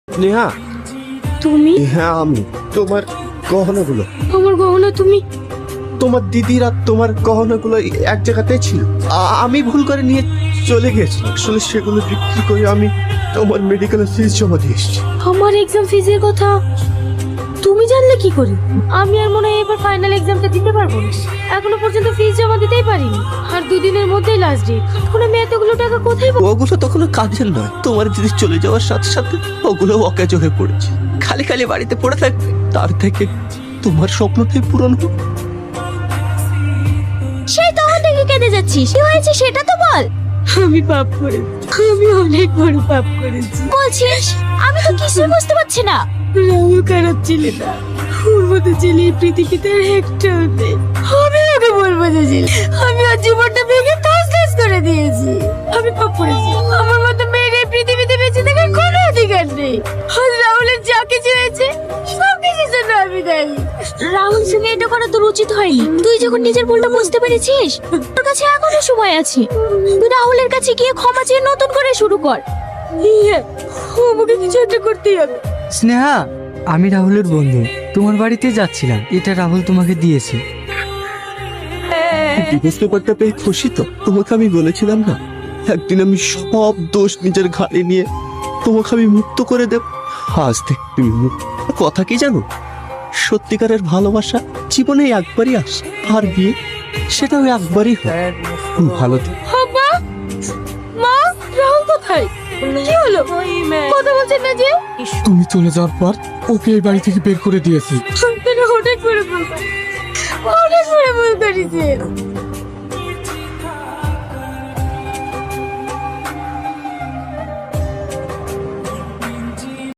নেহা, তুমি? হ্যাঁ আমি। তোমার গহনাগুলো, আমার গহনা তুমি? তোমার দিদির আর তোমার গহনাগুলো এক জায়গাতে ছিল। আমি ভুল করে নিয়ে চলে গেছিলাম। আসলে সেগুলো বিক্রি করে আমি তোমার মেডিকেলের ফিস জমা দিয়ে এসেছি। আমার এক্সাম ফিজের কথা তুমি জানলে কি করে? আমি আর মনে হয় এবার ফাইনাল এক্সামটা দিতে পারবো না। এখনো পর্যন্ত ফিস জমা দিতেই পারিনি, আর দুদিনের মধ্যেই লাস্ট ডেট। এখন আমি এতগুলো টাকা কোথায় পাবো? ওগুলো তো কোনো কাজের নয়। তোমার দিদি চলে যাওয়ার সাথে সাথে ওগুলো অকেজো হয়ে পড়েছে। খালি খালি বাড়িতে পড়ে থাকবে, তার থেকে তোমার স্বপ্নটাই পূরণ হোক। সেই তখন থেকে কেঁদে যাচ্ছিস, কি হয়েছে সেটা তো বল। আমি পাপ করেছি, আমি অনেক বড় পাপ করেছি। বলছিস? আমি তো কিছুই বুঝতে পারছি না। রাহুল খারাপ ছেলে না, ওর মতো ছেলে এই পৃথিবীতে আর একটাও নেই। আমি ওকে বলবো যে আমি ওর জীবনটা ভেঙে তছনছ করে দিয়েছি। আমি পাপ করেছি। আমার মতো মেয়ের এই পৃথিবীতে বেঁচে থাকার কোনো অধিকার নেই। আর রাহুলের যা কিছু হয়েছে সব কিছুর জন্য আমি দায়ী। রাহুল সঙ্গে এটা করা তোর উচিত হয়নি। তুই যখন নিজের ভুলটা বুঝতে পেরেছিস, তোর কাছে এখনো সময় আছে। তুই রাহুলের কাছে গিয়ে ক্ষমা চেয়ে নতুন করে শুরু কর। আমাকে কিছু একটা করতেই হবে। স্নেহা, আমি রাহুলের বন্ধু। তোমার বাড়িতে যাচ্ছিলাম, এটা রাহুল তোমাকে দিয়েছে। ডিভোর্স পেপারটা পেয়ে খুশি তো? তোমাকে আমি বলেছিলাম না, একদিন আমি সব দোষ নিজের ঘাড়ে নিয়ে তোমাকে আমি মুক্ত করে দেব। আজ থেকে তুমি মুক্ত। কথা কি জানো, সত্যিকারের ভালোবাসা জীবনে একবারই আসে, আর বিয়ে সেটাও একবারই হয়। ভালো থেকো। বাবা, মা, রাহুল কোথায়? কি হলো? কথা বলছেন না যে? তুমি চলে যাওয়ার পর ওকে এই বাড়ি থেকে বের করে দিয়েছি। অনেক বড় ভুল করেছে।